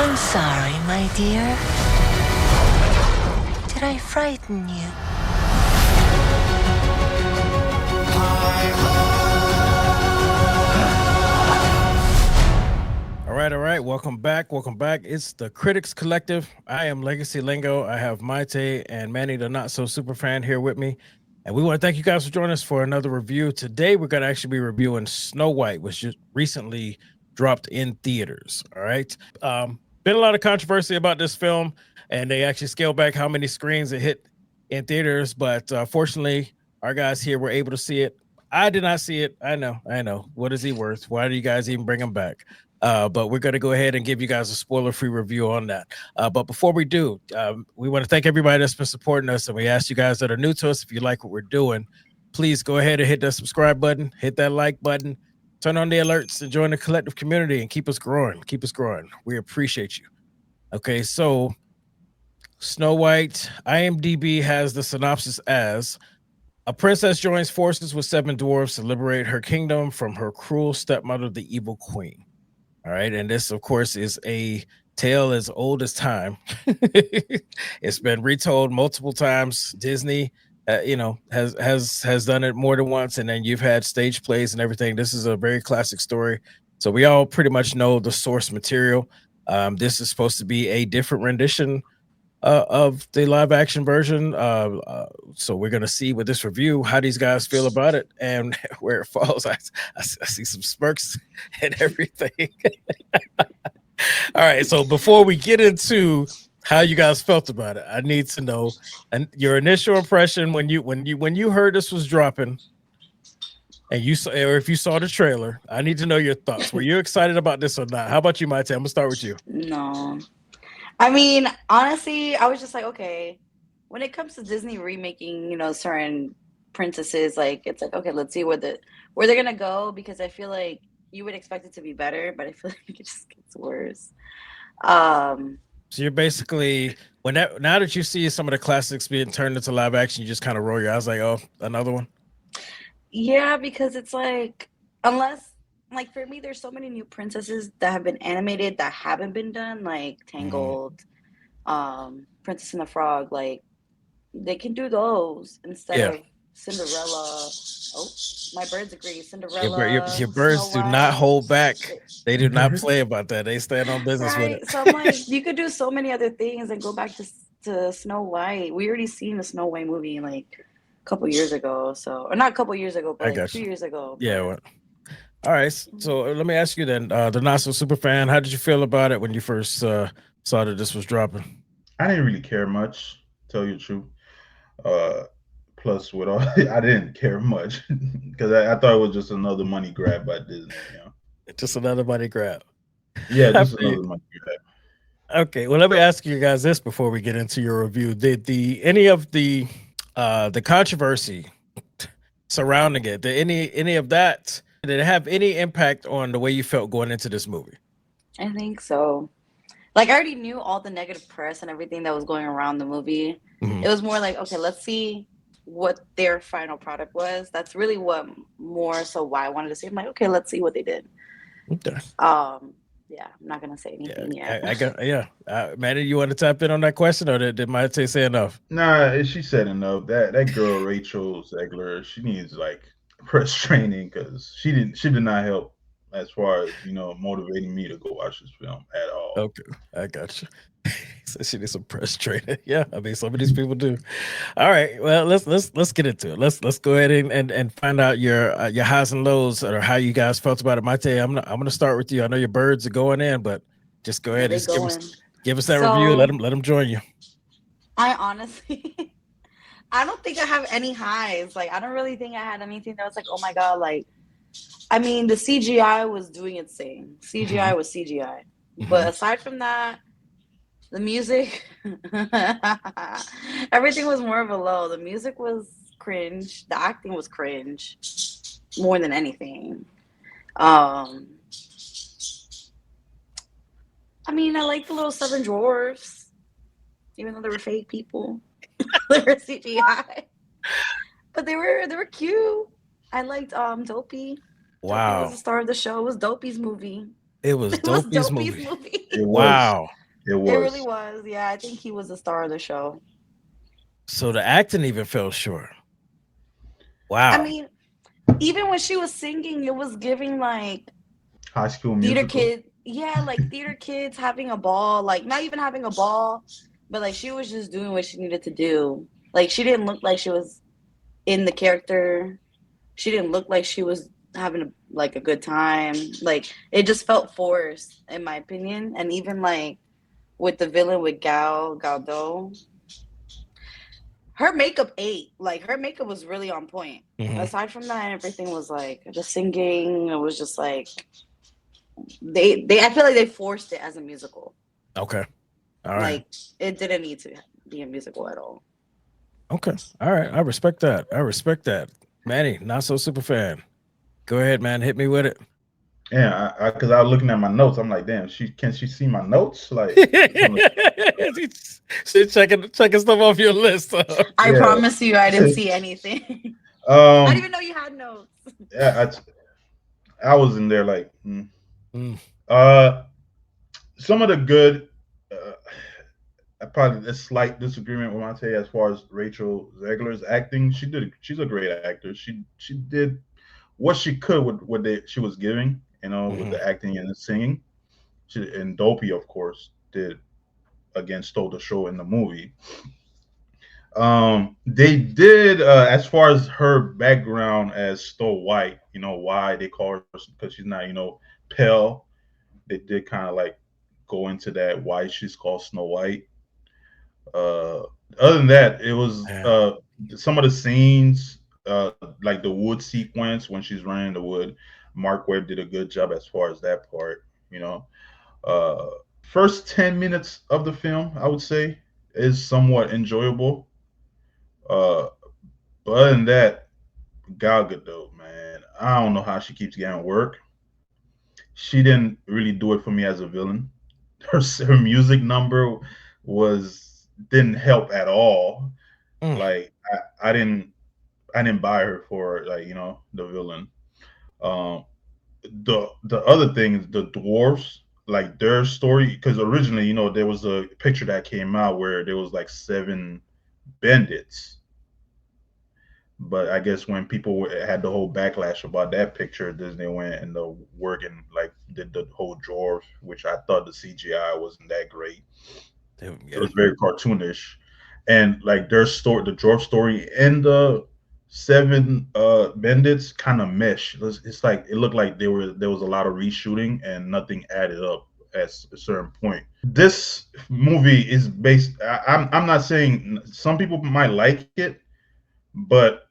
I'm sorry, my dear. Did I frighten you? All right. Welcome back. Welcome back. It's the Critics Collective. I am Legacy Lingo. I have Mayte and Manny, the not so super fan, here with me. And we want to thank you guys for joining us for another review. Today, we're going to actually be reviewing Snow White, which just recently dropped in theaters. All right. Been a lot of controversy about this film, and they actually scaled back how many screens it hit in theaters. But fortunately, our guys here were able to see it. I did not see it. I know. What is he worth? Why do you guys even bring him back? But we're going to go ahead and give you guys a spoiler-free review on that. But before we do, we want to thank everybody that's been supporting us, and we ask you guys that are new to us, if you like what we're doing, please go ahead and hit that subscribe button, hit that like button, turn on the alerts, and join the collective community, and keep us growing. Keep us growing. We appreciate you. Okay, so Snow White, IMDb has the synopsis as: a princess joins forces with 7 dwarfs to liberate her kingdom from her cruel stepmother, the evil queen. All right, and this, of course, is a tale as old as time. It's been retold multiple times. Disney, has done it more than once, and then you've had stage plays and everything. This is a very classic story, so we all pretty much know the source material. This is supposed to be a different rendition of the live action version. So we're gonna see with this review how these guys feel about it and where it falls. I see some smirks and everything. All right, so before we get into how you guys felt about it, I need to know and your initial impression when you heard this was dropping, and you saw, or if you saw the trailer. I need to know your thoughts. Were you excited about this or not? How about you, Mayte? I'm gonna start with you. No. I mean, honestly, I was just like, okay, when it comes to Disney remaking, certain princesses, like it's like, okay, let's see where they're gonna go, because I feel like you would expect it to be better, but I feel like it just gets worse. Um, So you're basically now that you see some of the classics being turned into live action, you just kind of roll your eyes like, oh, another one. yeah, because it's like, unless, like, for me, there's so many new princesses that have been animated that haven't been done, like Mm-hmm. Tangled, Princess and the Frog, like they can do those instead Yeah, of Cinderella. Oh, my birds agree. your Cinderella, birds Snow do not White. hold back. They- They do not play about that. They stand on business with right. So I'm like, it. you could do so many other things and go back to Snow White. We already seen the Snow White movie like a couple years ago. So, or not a couple years ago, but I like got two you. years ago. Yeah. But Well, all right. So let me ask you then, the not so super fan. How did you feel about it when you first saw that this was dropping? I didn't really care much, tell you the truth. Uh, Plus, with all, I didn't care much because I thought it was just another money grab by Disney. Just another money grab. Yeah, I just feel you. another money grab. Okay, well, let me ask you guys this before we get into your review. Did the any of the controversy surrounding it, did any of that, did it have any impact on the way you felt going into this movie? I think so. Like I already knew all the negative press and everything that was going around the movie. It Mhm. was more like, okay, let's see what their final product was. That's really what more so why I wanted to see. I'm like, okay, let's see what they did. Okay. Um, yeah, I'm not gonna say Yeah, anything yet. I got yeah. Manny, you want to tap in on that question, or did my say enough? Nah, she said enough. That girl Rachel Zegler, she needs like press training because she did not help as far as motivating me to go watch this film at all. Okay, I got you. So she did some press training. Yeah, I mean some of these people do. All right, well let's get into it. Let's go ahead and find out your highs and lows, or how you guys felt about it. Mate, I'm gonna start with you. I know your birds are going in, but just go Yeah, ahead and they just going. give us that review. So Let them join you. I honestly, I don't think I have any highs. Like I don't really think I had anything that was like, oh my god, like I mean, the CGI was doing its thing. CGI Hmm. was CGI. But Hmm. aside from that, the music, everything was more of a low. The music was cringe. The acting was cringe more than anything. Um, I mean, I like the little seven dwarfs, even though they were fake people. They were CGI, but they were cute. I liked Dopey. Dopey was Wow. the star of the show. It was Dopey's movie. It was It was Dopey's Dopey's movie. movie. It was. Wow. It It really was. was. Yeah, I think he was the star of the show. So the acting even fell short. Wow. I mean, even when she was singing, it was giving like High School theater Musical. kid. Yeah, like theater kids having a ball. Like not even having a ball, but like she was just doing what she needed to do. Like she didn't look like she was in the character. She didn't look like she was having a good time. Like it just felt forced, in my opinion. And even like with the villain with Gadot, her makeup ate. Like her makeup was really on point. Mhm. Aside from that, everything was like the singing. It was just like they. I feel like they forced it as a musical. Okay. All right. Like it didn't need to be a musical at all. Okay. All right. I respect that. I respect that. Manny, not so super fan. Go ahead, man. Hit me with it. Yeah, because I was looking at my notes. I'm like, damn, can she see my notes? Like, She's checking stuff off your list. I Yeah. promise you, I didn't see anything. I didn't even know you had notes. Yeah, I was in there like, Mm. some of the good. Probably a slight disagreement with Mayte as far as Rachel Zegler's acting. She's a great actor. She did what she could with what she was giving, with the acting and the singing. And Dopey, of course, stole the show in the movie. They did as far as her background as Snow White, why they call her, because she's not, pale. They did kind of like go into that why she's called Snow White. Other than that, it was some of the scenes, like the wood sequence when she's running the wood. Marc Webb did a good job as far as that part. First 10 minutes of the film, I would say, is somewhat enjoyable. But other than that, Gal Gadot, man, I don't know how she keeps getting work. She didn't really do it for me as a villain. Her music number didn't help at all. Like I didn't buy her for the villain. The other thing is the dwarfs, like their story, because originally there was a picture that came out where there was like 7 bandits, but I guess when people had the whole backlash about that picture, Disney went and the work and like did the whole dwarf, which I thought the CGI wasn't that great. It was very cartoonish, and like their story, the dwarf story, and the 7 bandits kind of mesh. It's like it looked like there was a lot of reshooting and nothing added up at a certain point. This movie is based. I'm not saying some people might like it, but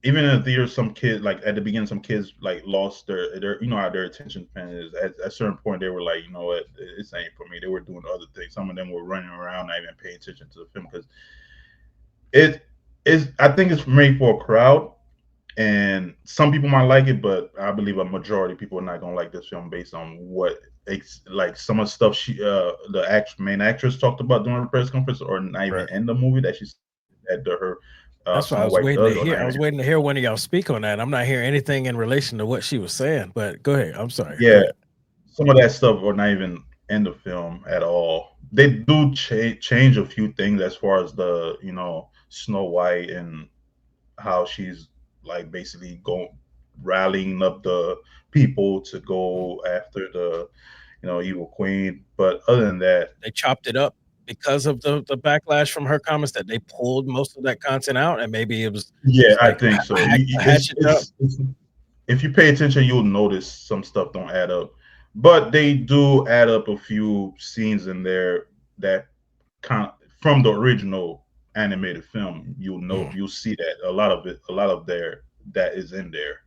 even in the theater, some kids, like at the beginning, some kids like lost their how their attention span is. At a certain point, they were like, you know what, this ain't for me. They were doing other things. Some of them were running around, not even paying attention to the film, because it is. I think it's made for a crowd, and some people might like it, but I believe a majority of people are not gonna like this film based on what like some of the stuff main actress talked about during the press conference, or not even in the movie that she said that her. That's what I was waiting to hear. I was waiting to hear one of y'all speak on that. I'm not hearing anything in relation to what she was saying, but go ahead. I'm sorry. Yeah, some of that stuff are not even in the film at all. They do change a few things as far as the Snow White and how she's like basically rallying up the people to go after the evil queen. But other than that, they chopped it up because of the backlash from her comments, that they pulled most of that content out, and maybe it was I think so. If you pay attention, you'll notice some stuff don't add up, but they do add up a few scenes in there that from the original animated film. You'll see that a lot of that is in there,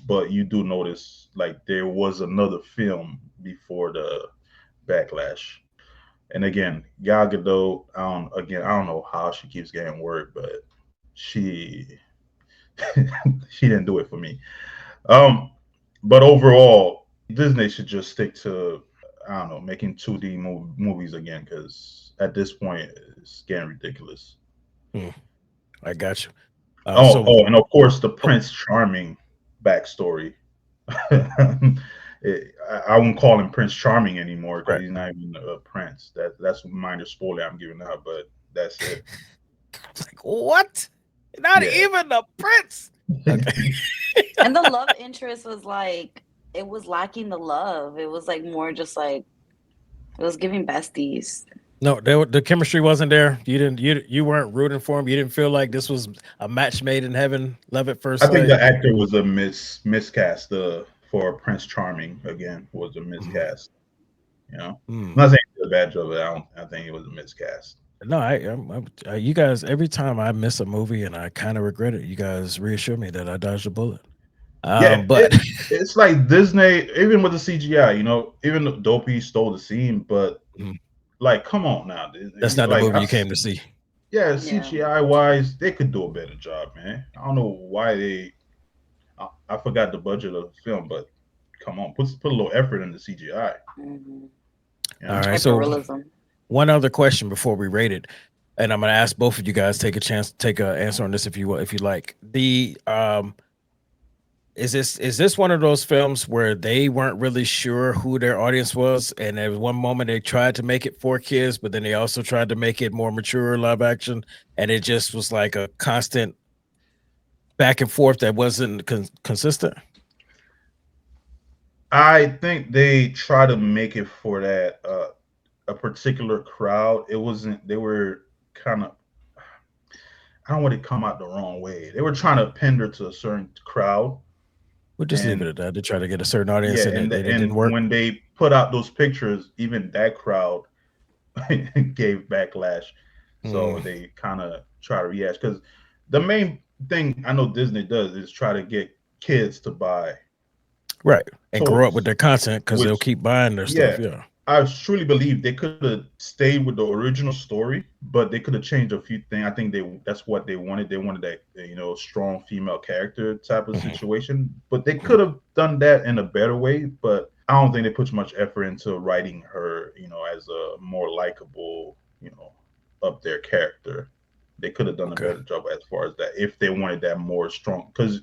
but you do notice like there was another film before the backlash. And again, Gal Gadot, I don't know how she keeps getting work, but she she didn't do it for me. But overall, Disney should just stick to, I don't know, making 2D movies again, because at this point it's getting ridiculous. I got you. And of course the Prince Charming backstory. I won't call him Prince Charming anymore because Right. he's not even a prince. That's a minor spoiler I'm giving out, but that's it. It's like, what? Not Yeah. even a prince. Okay. And the love interest was like, it was lacking the love. It was like more just like, it was giving besties. No, the chemistry wasn't there. You weren't rooting for him. You didn't feel like this was a match made in heaven, love at first I think sight. the actor was a miscast. For Prince Charming again was a miscast. You know, I'm not saying he did a bad job, but I think it was a miscast. No, you guys. Every time I miss a movie and I kind of regret it, you guys reassure me that I dodged a bullet. But it's like Disney, even with the CGI, you know, even though Dopey stole the scene, but like, come on now, that's not like, the movie you came to see. Yeah, CGI wise, they could do a better job, man. I don't know why they. I forgot the budget of the film, but come on, put a little effort in the CGI. Mm-hmm. You know? All right, so one other question before we rate it, and I'm going to ask both of you guys take an answer on this if you like. The is this one of those films where they weren't really sure who their audience was, and at one moment they tried to make it for kids, but then they also tried to make it more mature live action, and it just was like a constant back and forth that wasn't consistent? I think they try to make it for that a particular crowd. It wasn't. They were kind of. I don't want to come out the wrong way. They were trying to pander to a certain crowd. We'll just leave it at that. To try to get a certain audience, and it didn't work. When they put out those pictures, even that crowd gave backlash. So they kind of try to react, because the main thing I know Disney does is try to get kids to buy. Right. And grow up with their content, because they'll keep buying their stuff. Yeah. I truly believe they could have stayed with the original story, but they could have changed a few things. I think that's what they wanted. They wanted that, you know, strong female character type of situation, but they could have done that in a better way. But I don't think they put much effort into writing her, you know, as a more likable, you know, up their character. They could have done a better job as far as that, if they wanted that more strong, because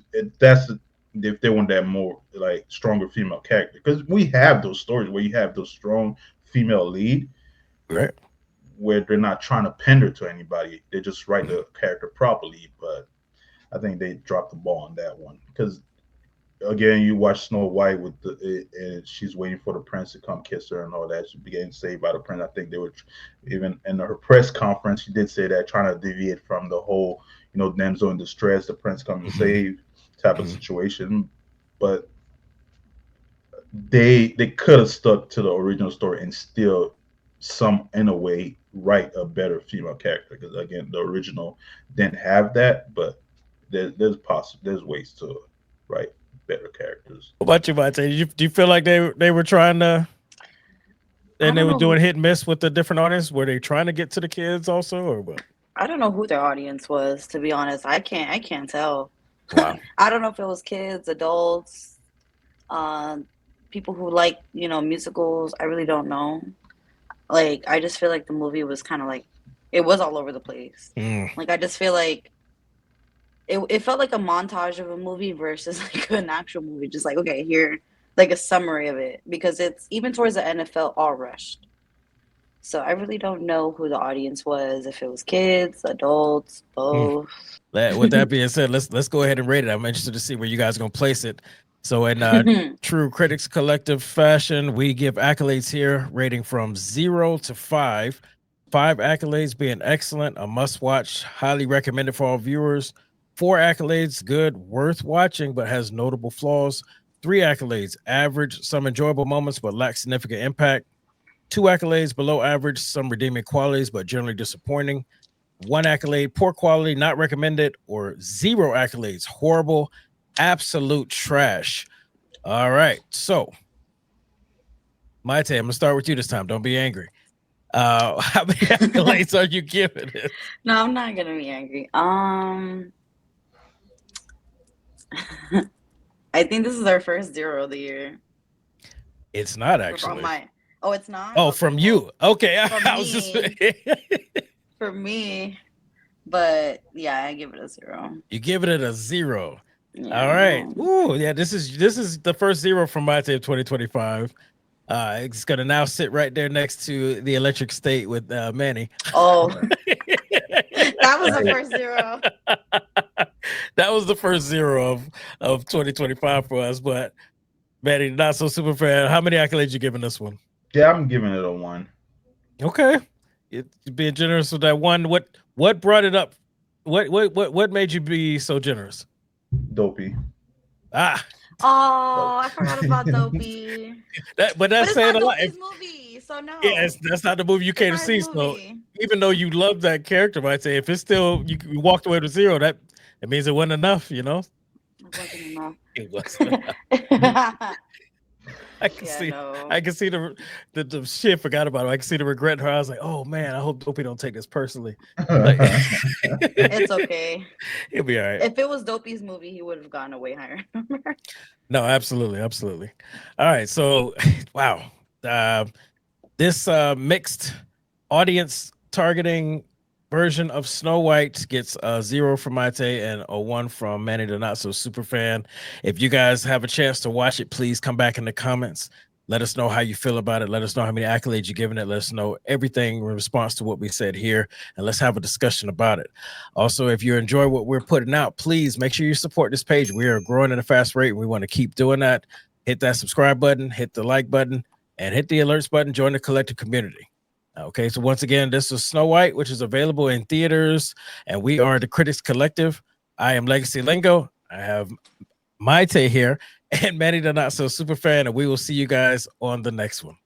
if they want that more like stronger female character, because we have those stories where you have those strong female lead, right, where they're not trying to pander to anybody, they just write the character properly. But I think they dropped the ball on that one, because again, you watch Snow White with and she's waiting for the prince to come kiss her and all that. She's getting saved by the prince. I think they were, even in her press conference, she did say that, trying to deviate from the whole, you know, damsel in distress, the prince coming to save type of situation. But they could have stuck to the original story and still, in a way, write a better female character, because again, the original didn't have that. But there's ways to write better characters. What about you, Mayte? Do you feel like they were trying to, and they were doing hit and miss with the different audience? Were they trying to get to the kids also, or what? I don't know who their audience was, to be honest. I can't tell. Wow. I don't know if it was kids, adults, people who like, you know, musicals. I really don't know. Like, I just feel like the movie was kind of like, it was all over the place. Like, I just feel like it felt like a montage of a movie versus like an actual movie. Just like, okay, here, like a summary of it, because it's even towards the end, it felt all rushed. So I really don't know who the audience was, if it was kids, adults, both. With that being said, let's go ahead and rate it. I'm interested to see where you guys are gonna place it. So in true Critics Collective fashion, we give accolades here, rating from 0 to 5. 5 accolades being excellent, a must-watch, highly recommended for all viewers. 4 accolades, good, worth watching, but has notable flaws. 3 accolades, average, some enjoyable moments, but lack significant impact. 2 accolades, below average, some redeeming qualities, but generally disappointing. 1 accolade, poor quality, not recommended, or 0 accolades, horrible, absolute trash. All right, so Mayte, I'm gonna start with you this time. Don't be angry. How many accolades are you giving it? No, I'm not gonna be angry. I think this is our first 0 of the year. It's not actually. It's not. Oh, from you. Okay, I was just for me. But yeah, I give it a 0. You give it a 0. All right. Ooh, yeah. This is the first zero from Mayte of 2025. It's gonna now sit right there next to the Electric State with Manny. Oh, that was the first zero. That was the first zero of 2025 for us. But Manny, not so super fan. How many accolades you giving this one? Yeah, I'm giving it a 1. Okay, you're being generous with that one. What brought it up? What made you be so generous? Dopey. Ah, Oh, I forgot about Dopey. that's But it's saying not a lot. Dopey's movie, so no. Yeah, that's not the movie you came to It's not see. his So movie. even though you love that character, I'd say if it's still you walked away with zero, that it means it wasn't enough. You know, It wasn't enough. it wasn't enough. I can Yeah, see. no. I can see the shit. Forgot about it. I can see the regret in her. I was like, oh man, I hope Dopey don't take this personally. Like, It's okay. It'll be all right. If it was Dopey's movie, he would have gone way higher. No, absolutely. All right, so wow, this mixed audience targeting version of Snow White gets a 0 from Mayte and a 1 from Manny the Not So Super Fan. If you guys have a chance to watch it, please come back in the comments. Let us know how you feel about it. Let us know how many accolades you're giving it. Let us know everything in response to what we said here, and let's have a discussion about it. Also, if you enjoy what we're putting out, please make sure you support this page. We are growing at a fast rate, and we want to keep doing that. Hit that subscribe button, hit the like button, and hit the alerts button. Join the collective community. Okay, so once again, this is Snow White, which is available in theaters, and we are the Critics Collective. I am Legacy Lingo. I have Mayte here and Manny the Not So Super Fan, and we will see you guys on the next one.